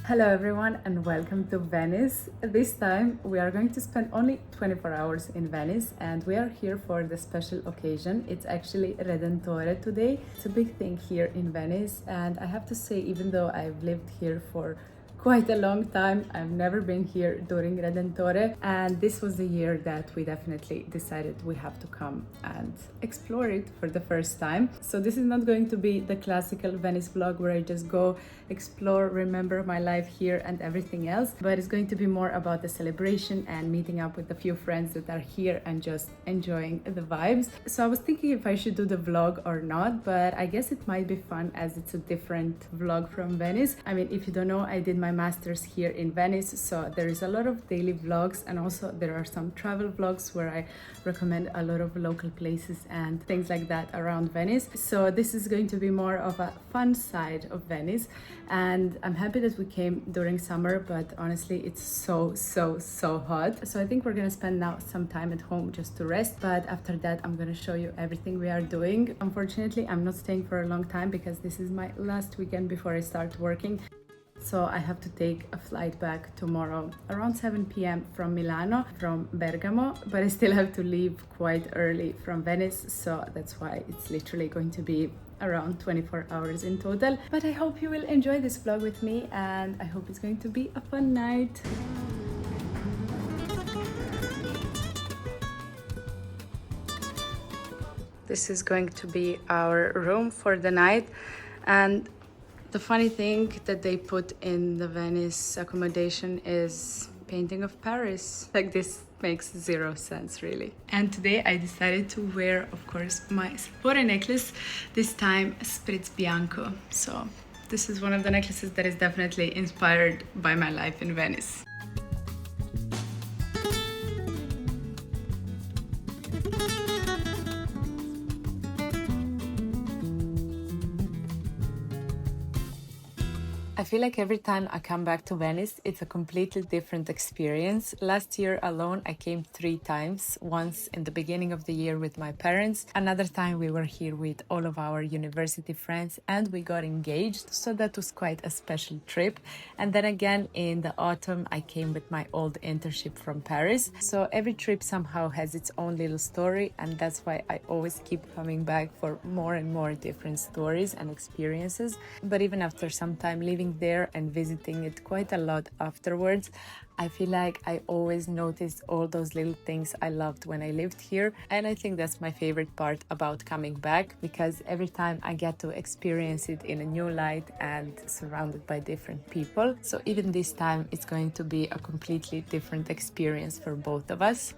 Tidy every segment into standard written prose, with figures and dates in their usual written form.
Hello everyone and welcome to Venice. This time we are going to spend only 24 hours in Venice and we are here for the special occasion. It's actually Redentore today. It's a big thing here in Venice, and I have to say, even though I've lived here for quite a long time, I've never been here during Redentore, and this was the year that we definitely decided we have to come and explore it for the first time. So this is not going to be the classical Venice vlog where I just go explore, remember my life here and everything else, but it's going to be more about the celebration and meeting up with a few friends that are here and just enjoying the vibes. So I was thinking if I should do the vlog or not, but I guess it might be fun as it's a different vlog from Venice. I mean, if you don't know, I did my master's here in Venice, so there is a lot of daily vlogs, and also there are some travel vlogs where I recommend a lot of local places and things like that around Venice. So this is going to be more of a fun side of Venice, and I'm happy that we came during summer, but honestly it's so hot. So I think we're gonna spend now some time at home just to rest, but after that I'm gonna show you everything we are doing. Unfortunately, I'm not staying for a long time because this is my last weekend before I start working. So I have to take a flight back tomorrow around 7 p.m. from Milano, from Bergamo, but I still have to leave quite early from Venice, so that's why it's literally going to be around 24 hours in total. But I hope you will enjoy this vlog with me, and I hope it's going to be a fun night. This is going to be our room for the night, and the funny thing that they put in the Venice accommodation is painting of Paris. Like, this makes zero sense really. And today I decided to wear, of course, my SAPORE necklace, this time Spritz Bianco. So this is one of the necklaces that is definitely inspired by my life in Venice. I feel like every time I come back to Venice, it's a completely different experience. Last year alone, I came 3 times. Once in the beginning of the year with my parents. Another time we were here with all of our university friends and we got engaged. So that was quite a special trip. And then again in the autumn, I came with my old internship from Paris. So every trip somehow has its own little story. And that's why I always keep coming back for more and more different stories and experiences. But even after some time living there and visiting it quite a lot afterwards, I feel like I always noticed all those little things I loved when I lived here. And I think that's my favorite part about coming back, because every time I get to experience it in a new light and surrounded by different people. So even this time it's going to be a completely different experience for both of us.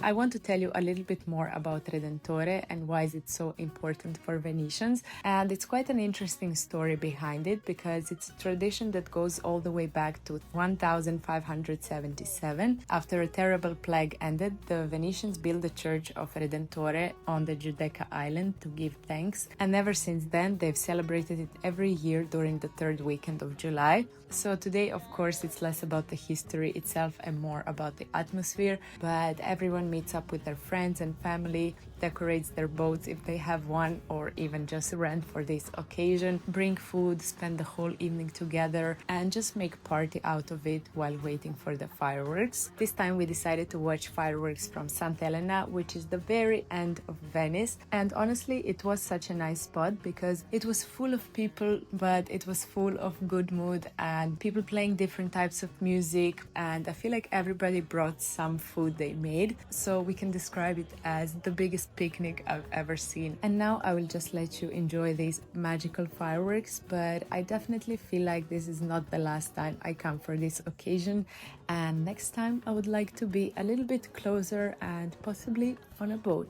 I want to tell you a little bit more about Redentore and why is it so important for Venetians. And it's quite an interesting story behind it, because it's a tradition that goes all the way back to 1577. After a terrible plague ended, the Venetians built the church of Redentore on the Giudecca island to give thanks. And ever since then, they've celebrated it every year during the 3rd weekend of July. So today, of course, it's less about the history itself and more about the atmosphere, but everyone meets up with their friends and family decorates their boats if they have one, or even just rent for this occasion, bring food, spend the whole evening together, and just make party out of it while waiting for the fireworks. This time we decided to watch fireworks from Santa Elena, which is the very end of Venice. And honestly, it was such a nice spot because it was full of people, but it was full of good mood and people playing different types of music. And I feel like everybody brought some food they made. So we can describe it as the biggest picnic I've ever seen. And now I will just let you enjoy these magical fireworks, but I definitely feel like this is not the last time I come for this occasion. And next time I would like to be a little bit closer and possibly on a boat.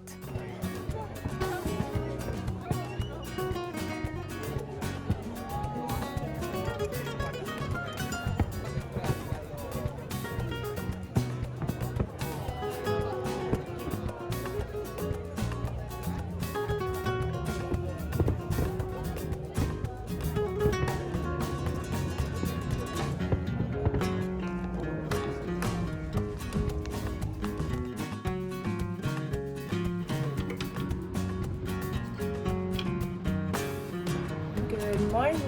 Good morning!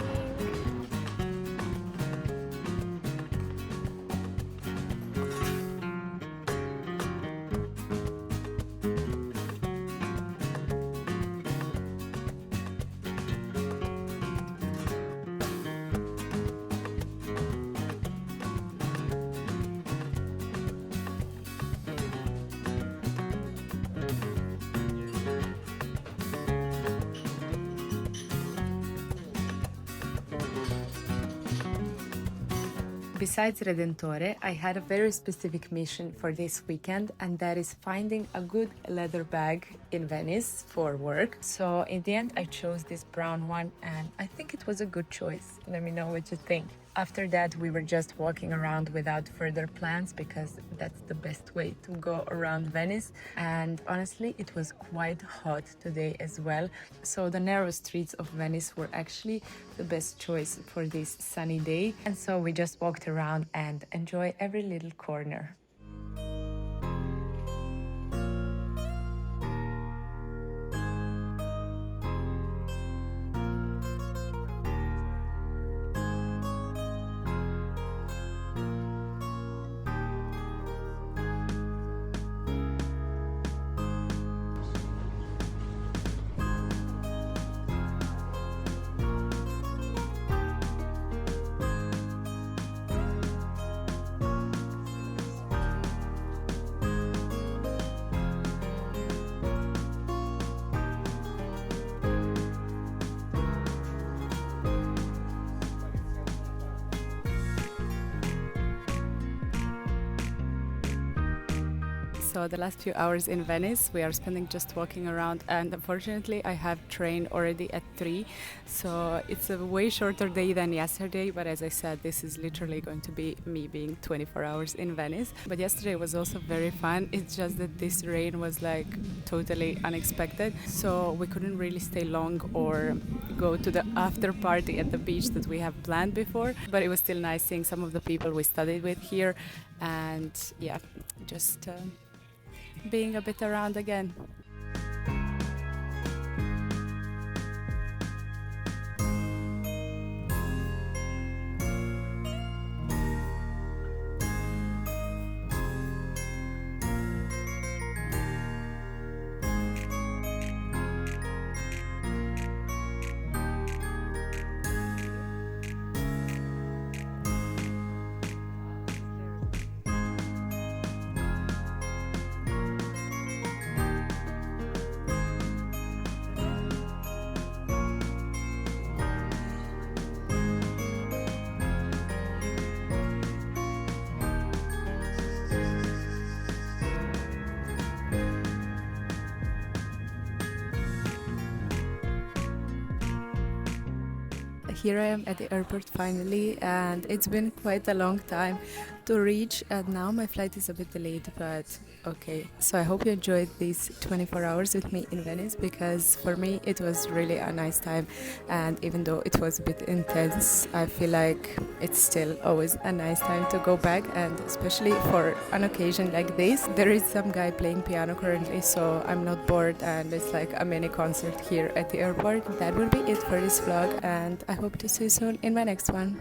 Besides Redentore, I had a very specific mission for this weekend, and that is finding a good leather bag in Venice for work. So in the end, I chose this brown one, and I think it was a good choice. Let me know what you think. After that, we were just walking around without further plans because that's the best way to go around Venice. And honestly, it was quite hot today as well. So the narrow streets of Venice were actually the best choice for this sunny day. And so we just walked around and enjoyed every little corner. So the last few hours in Venice we are spending just walking around, and unfortunately I have train already at 3, so it's a way shorter day than yesterday, but as I said, this is literally going to be me being 24 hours in Venice. But yesterday was also very fun. It's just that this rain was like totally unexpected, so we couldn't really stay long or go to the after party at the beach that we have planned before, but it was still nice seeing some of the people we studied with here, and yeah, just being a bit around again. Here I am at the airport finally, and it's been quite a long time to reach, and now my flight is a bit delayed, but okay. So I hope you enjoyed these 24 hours with me in Venice, because for me it was really a nice time, and even though it was a bit intense, I feel like it's still always a nice time to go back, and especially for an occasion like this. There is some guy playing piano currently, so I'm not bored, and it's like a mini concert here at the airport. That will be it for this vlog, and I hope to see you soon in my next one.